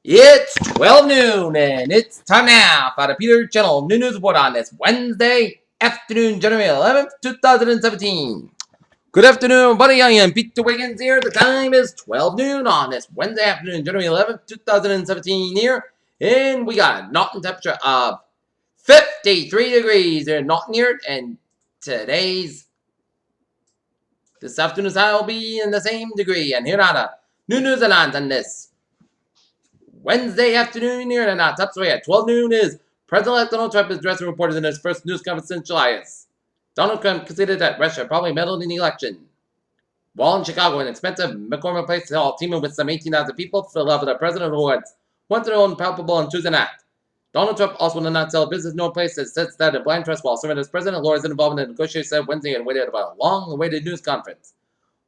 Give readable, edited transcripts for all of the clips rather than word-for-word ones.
It's 12 noon, and it's time now for the Peter Channel New News Report on this Wednesday afternoon, January 11th, 2017. Good afternoon, everybody. I am Peter Wiggins here. The time is 12 noon on this Wednesday afternoon, January 11th, 2017 here. And we got a Norton temperature of 53 degrees here in Norton here. And this afternoon's high will be in the same degree. And here are the new news headlines on this Wednesday afternoon here in our top story at 12 noon is President-elect Donald Trump is dressed and reported in his first news conference since July. Donald Trump considered that Russia probably meddled in the election. While in Chicago, an expensive McCormick Place hall teeming with some 18,000 people filled up with the president who had went their own palpable on Tuesday night. Donald Trump also will not sell business no place that sits that in blind trust while serving as president. Lawyers involved in the negotiations said Wednesday and waited about a long-awaited news conference.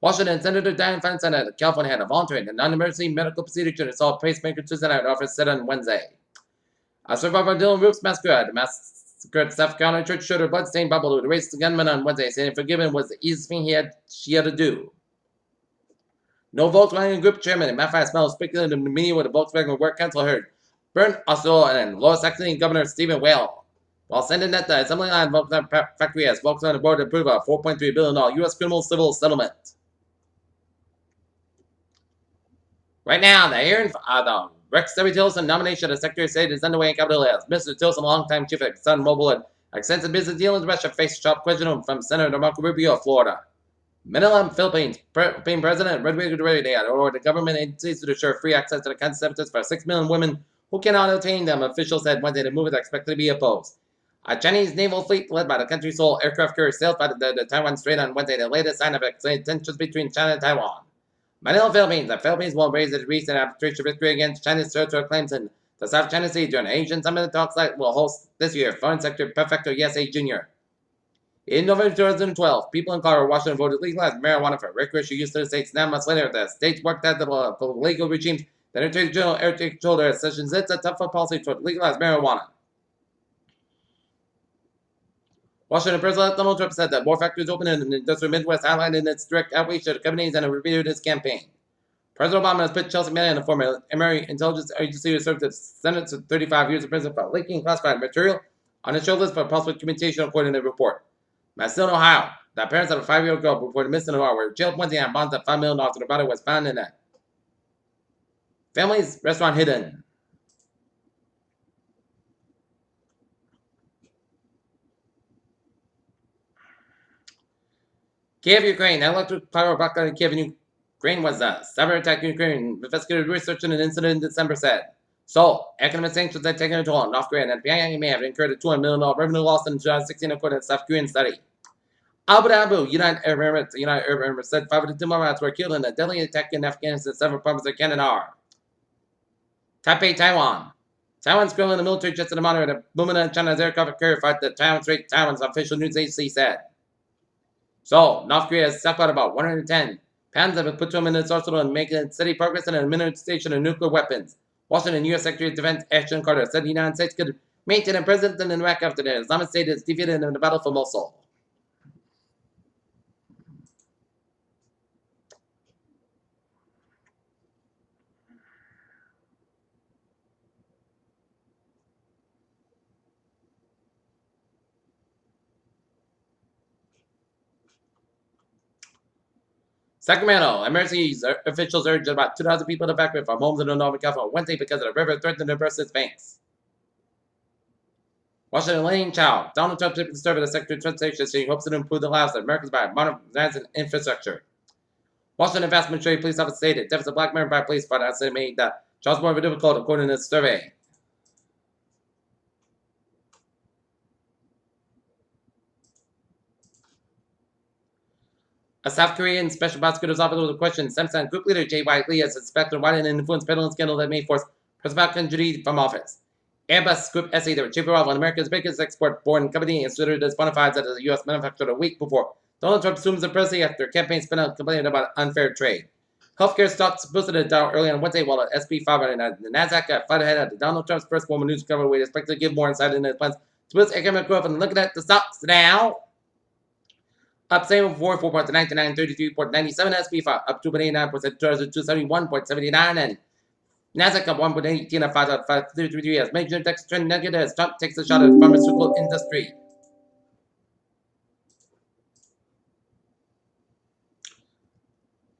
Washington Senator Dianne Feinstein of California had a voluntary and non-emergency medical procedure to install a pacemaker Tuesday night, office said on Wednesday. A survivor of Dylan Roof's massacre at South Carolina church showed her bloodstained Bible to erase the gunman on Wednesday, saying forgiven was the easiest thing she had to do. No Volkswagen Group chairman Matthias Mel speculated in the media with the Volkswagen Work Council heard Bernd Oslo and Lower Saxony Governor Stephen Whale. While sending that the assembly line Volkswagen factory as Volkswagen board approved a $4.3 billion U.S. criminal civil settlement. Right now, the hearing for the Rex W. Tillerson nomination as Secretary of State is underway in Capitol Hill. Mr. Tillerson, longtime chief of ExxonMobil and extensive business dealings with Russia, faced sharp questioning from Senator Marco Rubio of Florida. Manila, Philippines President Rodrigo Duterte had ordered the government agencies to ensure free access to the contraceptives for 6 million women who cannot obtain them. Officials said Wednesday the move is expected to be opposed. A Chinese naval fleet led by the country's sole aircraft carrier sailed by the Taiwan Strait on Wednesday, the latest sign of tensions between China and Taiwan. Manila, Philippines. The Philippines will raise its recent arbitration victory against China's territorial claims in the South China Sea during the Asian Summit. The talks will host this year Foreign Secretary Prefecto Yesay Jr. In November 2012, people in Colorado, Washington voted to legalize marijuana for recreational use to the states. 9 months later, the states worked out the legal regimes. The Attorney General Eric Holder has sessions it's a tougher policy to legalize marijuana. Washington President Donald Trump said that more factories open in the industrial Midwest, highlighted its direct outreach to the companies and reviewed his campaign. President Obama has put Chelsea Manning, a former Emory intelligence agency who served as Senate for 35 years in prison for leaking classified material, on his show list for possible communication, according to the report. Massillon, Ohio. The parents of a 5-year-old girl reported missing in Ohio were jailed Wednesday on bonds of $5 million after the body was found in a family's restaurant hidden. Kiev, Ukraine. The electric power blockade in Kiev, Ukraine was a cyber attack in Ukraine. Investigative research in an incident in December said. So, economic sanctions have taken a toll on North Korea, and Pyongyang may have incurred a $200 million revenue loss in 2016, according to the South Korean study. Abu Dhabi, United Arab Emirates said 5 of the diplomats were killed in a deadly attack in Afghanistan, several provinces of Kandahar. Taipei, Taiwan. Taiwan's currently the military jets to monitor the movement of China's aircraft carrier fight the Taiwan Strait, Taiwan's official news agency said. So, North Korea has stockpiled about 110 pounds of plutonium in its arsenal and making steady progress in an administration of nuclear weapons. Washington U.S. Secretary of Defense Ashton Carter said the United States could maintain a president in Iraq after the Islamic State is defeated in the battle for Mosul. Sacramento, emergency officials urged about 2,000 people to evacuate from homes in Northern California Wednesday because of the river threatening to burst its banks. Washington Lane Chow. Donald Trump to serve as the Secretary of Transportation, saying he hopes to improve the lives of Americans by modernizing infrastructure. Washington Fast Majority Police Office stated deficit black member by police fought as they made the jobs more difficult, according to the survey. A South Korean special prosecutor's office was questioned Samsung Group leader Jay White Lee as suspected of writing an influence peddling scandal that may force President Kennedy from office. Airbus Group SE, the chief rival of America's biggest export-born company, considered as bona fides as a U.S. manufacturer a week before Donald Trump assumes the presidency after campaign spin out complaining about unfair trade. Healthcare stocks boosted the Dow early on Wednesday, while the SP 500 and the Nasdaq got flight ahead of Donald Trump's first formal news cover. We expect to give more insight into his plans to boost economic growth. And looking at the stocks now. Up 7.44 to 99.33.97 SP5, up 2.89% to 271.79 and Nasdaq up 1.18 at 5.533 as major index trend negative as Trump takes a shot at the pharmaceutical industry.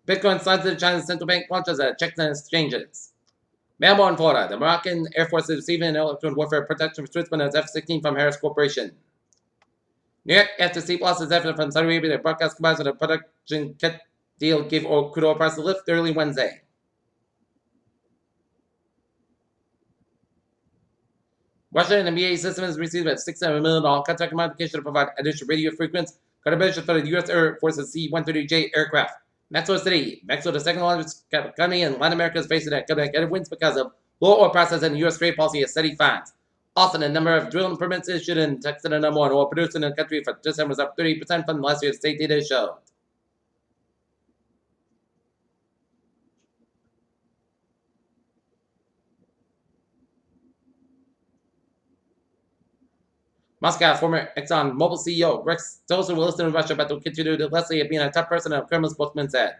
Bitcoin slides to the China's central bank launches at checks and exchanges. Melbourne, Florida. The Moroccan Air Force is receiving an electronic warfare protection for Switzerland as F-16 from Harris Corporation. New York, after steep losses after from Saudi Arabia, their broadcast combines with a production kit deal gave crude oil price a lift early Wednesday. Russian NBA system has received a $600 million contract modification to provide additional radio frequency contribution for the U.S. Air Force's C-130J aircraft. Mexico City. Mexico, the second largest economy in Latin America, is facing economic headwinds because of low oil prices and U.S. trade policy has steady fines. Also, the number of drilling permits issued in Texas, the number one oil producer in the country for December was up 30% from last year's state data showed. Moscow, former Exxon Mobil CEO Rex Tillerson will list in Russia, but will continue to Leslie being a top person, a Kremlin spokesman said.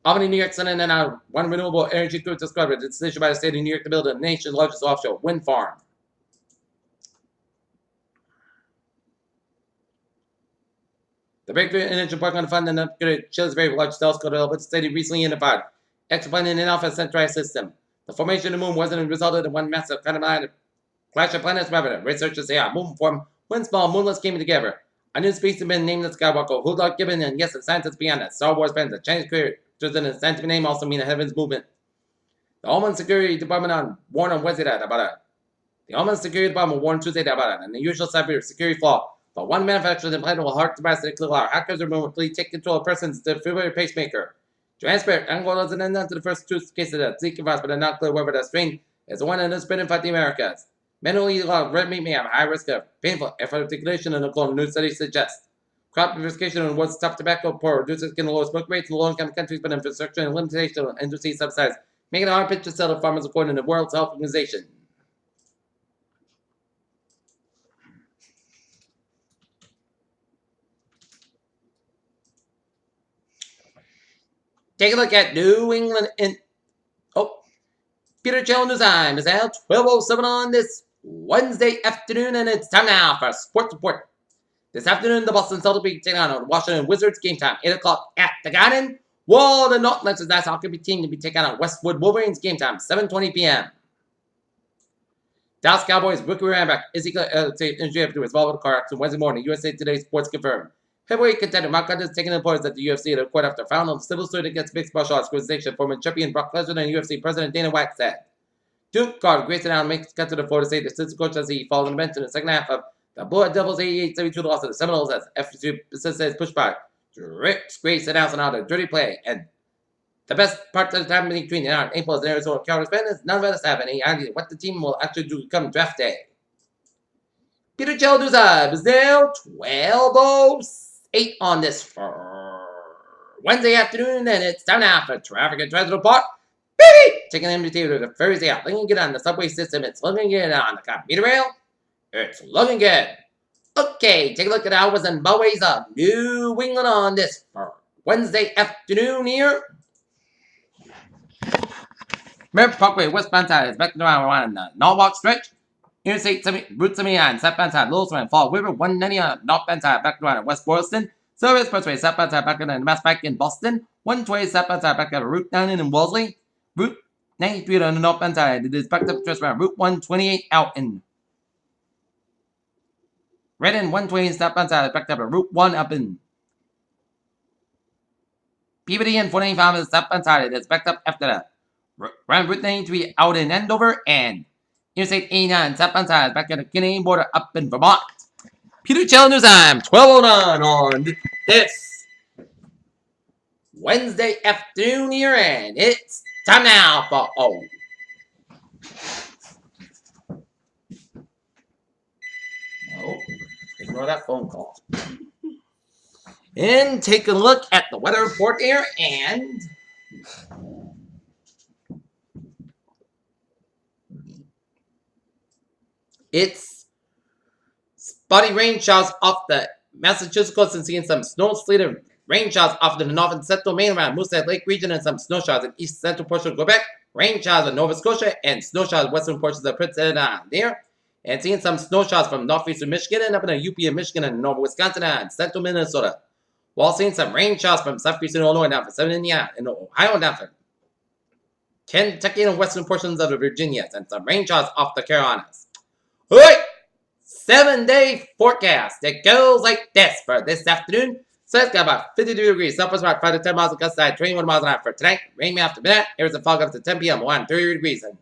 Albany, New York, sending in out one renewable energy group described a decision by the state of New York to build the nation's largest offshore wind farm. The breakthrough energy program fund and upgraded Chile's very large telescope which the state recently identified exoplanet in Alpha Centauri system. The formation of the moon wasn't a result of the one massive kind of clash of planets, rather. Researchers say a moon form when small moonlets came together. A new species has been named the Skywalker, Hudok Gibbon, and yes, the scientists beyond it. Star Wars fans, the Chinese creators and the scientific name also mean a heavens movement. The Homeland Security Department warned on Wednesday about it. The Homeland Security Department warned Tuesday about it, and the usual cyber security flaw. But one manufacturer implanted will heart device that could allow hackers to remotely take control of a person's defibrillator pacemaker. Transparent Angola doesn't end up to the first two cases of Zika virus, but it's not clear whether that strain is the one that is spreading throughout the Americas. Men who eat a lot of red meat may have a high risk of painful articulation, and a new study suggests. Crop diversification and what's top tobacco producers can lower smoke rates in low-income countries, but infrastructure and limitation on industry subsidies make it a hard pitch to sell to farmers according to the World Health Organization. Take a look at New England in... Peter Chell News Time is now 12:07 on this Wednesday afternoon, and it's time now for Sports Report. This afternoon, the Boston Celtics will be taking on the Washington Wizards. Game time, 8 o'clock at the Garden. While the North Atlantic Ice Hockey team to be taking on Westwood Wolverines. Game time, 7:20 p.m. Dallas Cowboys rookie running back Ezekiel injury after his involved with a car accident Wednesday morning. USA Today Sports confirmed. Heavyweight contender Mark Hunt is taking the reports at the UFC to court after found civil suit against mixed martial arts organization. Former champion Brock Lesnar and UFC President Dana White said. Duke guard Grayson Allen makes cut to the Florida State assistant coach as he falls on the bench in the second half of the Blood Devils 88-72 loss to the Seminoles as FSU says pushed by Grayson Allen out of dirty play. And the best part of the time between the Naples and Arizona Cowboys fans is none of us have any idea what the team will actually do come draft day. Peter Chell News is now 12:08 on this Wednesday afternoon, and it's time now for Traffic and Transit Report. Baby! Taking an MBT to the Thursday out. Looking good on the subway system. It's looking good on the commuter rail. It's looking good. Okay, take a look at hours and byways of New England on this Wednesday afternoon here. Merritt Parkway, westbound side is back around the Norwalk stretch. Interstate 70, Route 79, southbound side, Lewis and Fall River, 190 on northbound side, back around West Boylston. Silver Expressway, southbound side, back around Mass Pike in Boston. 120 southbound side, back around Route 9 in Wellesley. Route 93 on the northbound side. It is backed up just around Route 128 out in Redden. 120 southbound side, backed up at Route 1 up in Peabody, and 495 on the southbound side. It is backed up after that. Around Route 93 out in Andover, and Interstate 89 southbound side back at the Canadian border up in Vermont. Peter Chell News Time, 12:09 on this Wednesday afternoon here, and it's time now for no, ignore that phone call. And take a look at the weather report here, and it's spotty rain showers off the Massachusetts coast and seeing some snow sleeted rain showers off the north and central mainland, Moosehead Lake region, and some snow showers in east central portion of Quebec. rain showers in Nova Scotia and snow showers in western portions of Prince Edward Island there. And seeing some snow showers from northeastern Michigan and up in the UP of Michigan and northern Wisconsin and central Minnesota. While seeing some rain showers from southeastern Illinois down for southern Indiana and Ohio down for Kentucky and western portions of the Virginias and some rain showers off the Carolinas. Alright! 7-day forecast. It goes like this for this afternoon. So it's got about 52 degrees. Southwest about 5 to 10 miles of gust side, 21 miles an hour for tonight. Rain after midnight. Areas of fog up to 10 p.m. 30 degrees. And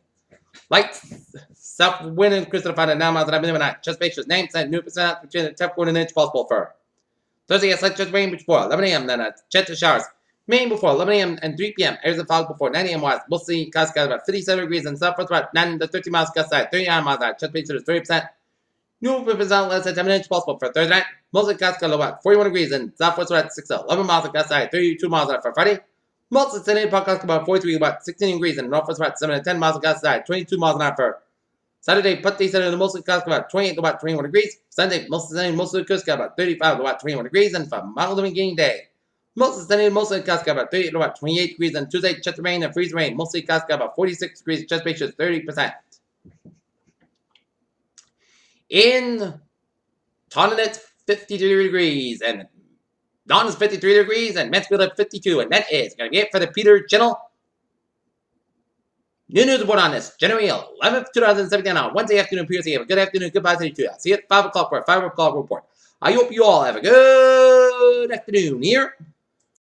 light south wind and crystal find at 9 miles an hour midnight. Chest basis 9% new percent between the 10 an inch possible for Thursday. A slight chest rain before 11 a.m. Then a chance of showers. Rain before 11 a.m. and 3 p.m. Areas of fog before 9 a.m. west. Mostly gust about 57 degrees. And southwest about 9 to 13 miles gust side, 39 miles an hour. Chest basis 30%. New percent less than 10 inch possible for Thursday night. Mostly gust got about 41 degrees and southwest at 6 to 11 miles of gust side, 32 miles an hour for Friday. Mostly sunny podcast about 43, about 16 degrees and northwest about 7 to 10 miles of gust side, 22 miles an hour for Saturday. Put these in the mostly gust about 28 to about 21 degrees. Sunday mostly sunny, mostly coast got about 35 to about 21 degrees and for Mount Living Game Day. Mostly sunny, mostly gust got about 38 to about 28 degrees and Tuesday chest rain and freeze rain. Mostly gust got about 46 degrees, chest basis 30%. In Taunton, it's 53 degrees, and Dawn is 53 degrees, and Mansfield at 52, and that is going to be it for the Peter Channel New News Report on this January 11th, 2017 on Wednesday afternoon. PRC, have a good afternoon, goodbye to you too. I'll see you at 5 o'clock for a 5 o'clock report. I hope you all have a good afternoon here.